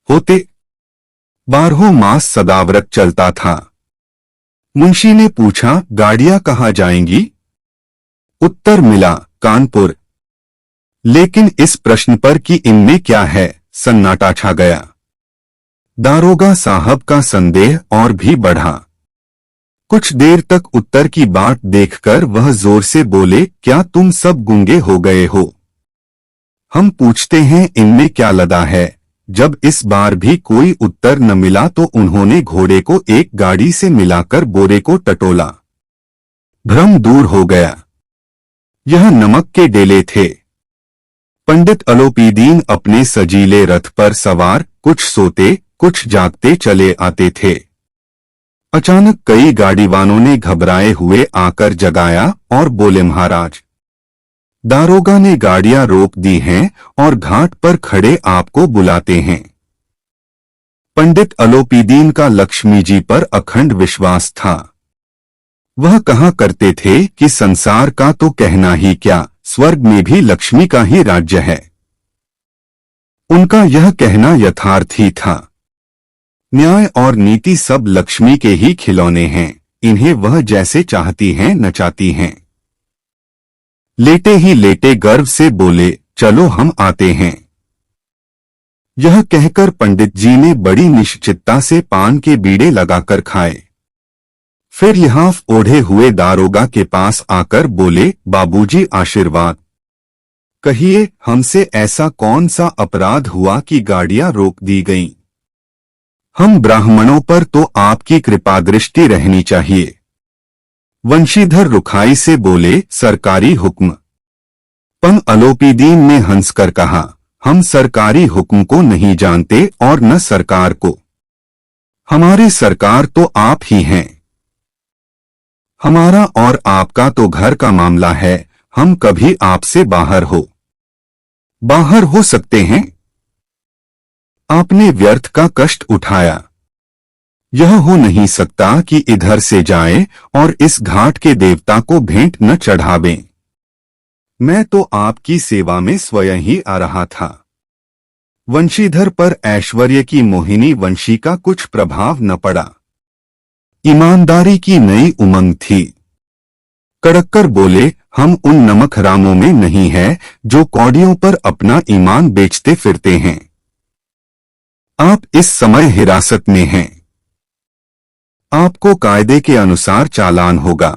होते 12 मास सदाव्रत चलता था। मुंशी ने पूछा, गाड़ियां कहाँ जाएंगी? उत्तर मिला, कानपुर। लेकिन इस प्रश्न पर कि इनमें क्या है, सन्नाटा छा गया। दारोगा साहब का संदेह और भी बढ़ा। कुछ देर तक उत्तर की बाट देखकर वह जोर से बोले, क्या तुम सब गूंगे हो गए हो? हम पूछते हैं इनमें क्या लदा है। जब इस बार भी कोई उत्तर न मिला तो उन्होंने घोड़े को एक गाड़ी से मिलाकर बोरे को टटोला। भ्रम दूर हो गया। यह नमक के डेले थे। पंडित अलोपीदीन अपने सजीले रथ पर सवार कुछ सोते कुछ जागते चले आते थे। अचानक कई गाड़ीवानों ने घबराए हुए आकर जगाया और बोले, महाराज, दारोगा ने गाड़ियां रोक दी हैं और घाट पर खड़े आपको बुलाते हैं। पंडित अलोपीदीन का लक्ष्मी जी पर अखंड विश्वास था। वह कहा करते थे कि संसार का तो कहना ही क्या, स्वर्ग में भी लक्ष्मी का ही राज्य है। उनका यह कहना यथार्थ ही था। न्याय और नीति सब लक्ष्मी के ही खिलौने हैं, इन्हें वह जैसे चाहती हैं नचाती हैं। लेटे ही लेटे गर्व से बोले, चलो हम आते हैं। यह कहकर पंडित जी ने बड़ी निश्चितता से पान के बीड़े लगाकर खाए। फिर लिहाफ ओढ़े हुए दारोगा के पास आकर बोले, बाबूजी आशीर्वाद। कहिए, हमसे ऐसा कौन सा अपराध हुआ कि गाड़ियां रोक दी गईं? हम ब्राह्मणों पर तो आपकी कृपा दृष्टि रहनी चाहिए। वंशीधर रुखाई से बोले, सरकारी हुक्म। पंग अलोपीदीन ने हंसकर कहा, हम सरकारी हुक्म को नहीं जानते और न सरकार को। हमारी सरकार तो आप ही हैं। हमारा और आपका तो घर का मामला है, हम कभी आपसे बाहर हो सकते हैं? आपने व्यर्थ का कष्ट उठाया। यह हो नहीं सकता कि इधर से जाए और इस घाट के देवता को भेंट न चढ़ावें। मैं तो आपकी सेवा में स्वयं ही आ रहा था। वंशीधर पर ऐश्वर्य की मोहिनी वंशी का कुछ प्रभाव न पड़ा। ईमानदारी की नई उमंग थी। कड़ककर बोले, हम उन नमक हरामों में नहीं है जो कौड़ियों पर अपना ईमान बेचते फिरते हैं। आप इस समय हिरासत में हैं। आपको कायदे के अनुसार चालान होगा।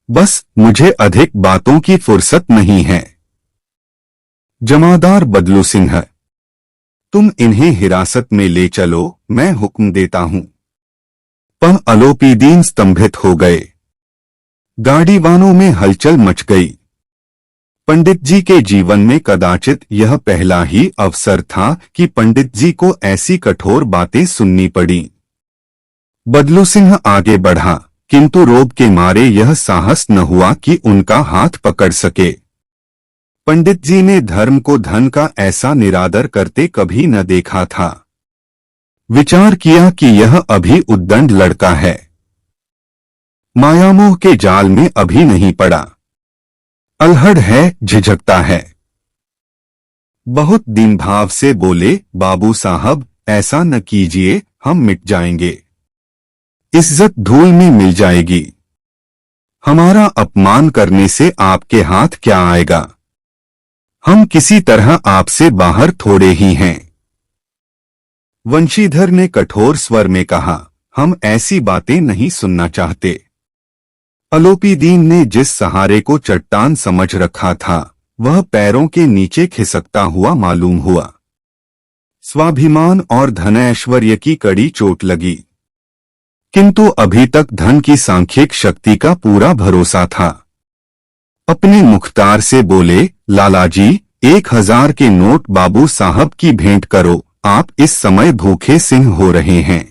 बस मुझे अधिक बातों की फुर्सत नहीं है। जमादार बदलू सिंह, तुम इन्हें हिरासत में ले चलो, मैं हुक्म देता हूं। पंग अलोपीदीन स्तंभित हो गए। गाड़ीवानों में हलचल मच गई। पंडित जी के जीवन में कदाचित यह पहला ही अवसर था कि पंडित जी को ऐसी कठोर बातें सुननी पड़ी। बदलू सिंह आगे बढ़ा, किंतु रोब के मारे यह साहस न हुआ कि उनका हाथ पकड़ सके। पंडित जी ने धर्म को धन का ऐसा निरादर करते कभी न देखा था। विचार किया कि यह अभी उद्दंड लड़का है, मायामोह के जाल में अभी नहीं पड़ा, अलहड़ है, झिझकता है। बहुत दीन भाव से बोले, बाबू साहब ऐसा न कीजिए, हम मिट जाएंगे, इज्जत धूल में मिल जाएगी। हमारा अपमान करने से आपके हाथ क्या आएगा? हम किसी तरह आपसे बाहर थोड़े ही हैं। वंशीधर ने कठोर स्वर में कहा, हम ऐसी बातें नहीं सुनना चाहते। अलोपीदीन ने जिस सहारे को चट्टान समझ रखा था वह पैरों के नीचे खिसकता हुआ मालूम हुआ। स्वाभिमान और धन ऐश्वर्य की कड़ी चोट लगी, किंतु अभी तक धन की सांख्यिक शक्ति का पूरा भरोसा था। अपने मुख्तार से बोले, लालाजी 1000 के नोट बाबू साहब की भेंट करो, आप इस समय भूखे सिंह हो रहे हैं।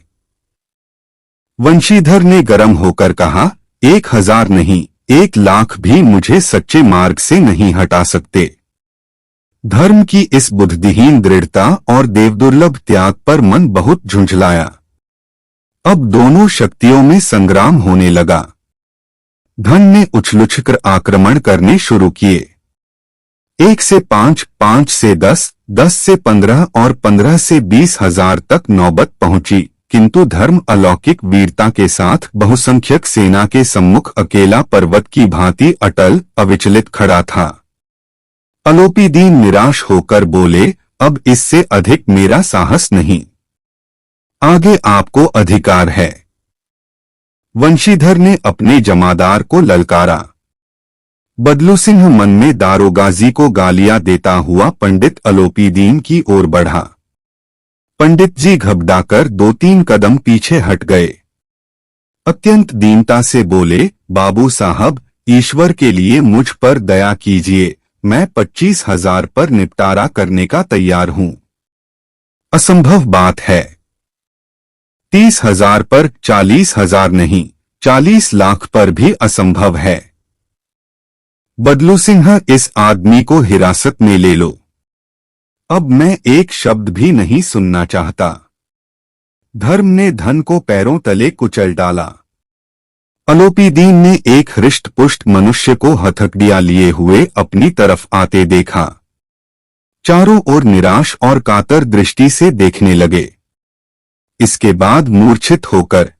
वंशीधर ने गर्म होकर कहा, 1000 नहीं, 1,00,000 भी मुझे सच्चे मार्ग से नहीं हटा सकते। धर्म की इस बुद्धिहीन दृढ़ता और देवदुर्लभ त्याग पर मन बहुत झुंझलाया। अब दोनों शक्तियों में संग्राम होने लगा। धन ने उछलुछकर आक्रमण करने शुरू किए। 1 से 5, 5 से 10, 10 से 15 और 15 से 20,000 तक नौबत पहुंची, किंतु धर्म अलौकिक वीरता के साथ बहुसंख्यक सेना के सम्मुख अकेला पर्वत की भांति अटल अविचलित खड़ा था। अलोपीदीन निराश होकर बोले, अब इससे अधिक मेरा साहस नहीं, आगे आपको अधिकार है। वंशीधर ने अपने जमादार को ललकारा। बदलू सिंह मन में दारोगाजी को गालियां देता हुआ पंडित अलोपीदीन की ओर बढ़ा। पंडित जी घबराकर 2-3 कदम पीछे हट गए। अत्यंत दीनता से बोले, बाबू साहब, ईश्वर के लिए मुझ पर दया कीजिए, मैं 25,000 पर निपटारा करने का तैयार हूं। असंभव बात है। 30,000 पर, 40,000 नहीं, 40 लाख पर भी असंभव है। बदलू सिंह, इस आदमी को हिरासत में ले लो। अब मैं एक शब्द भी नहीं सुनना चाहता। धर्म ने धन को पैरों तले कुचल डाला। अलोपीदीन ने एक हृष्ट-पुष्ट मनुष्य को हथकड़ियां लिए हुए अपनी तरफ आते देखा। चारों ओर निराश और कातर दृष्टि से देखने लगे। इसके बाद मूर्छित होकर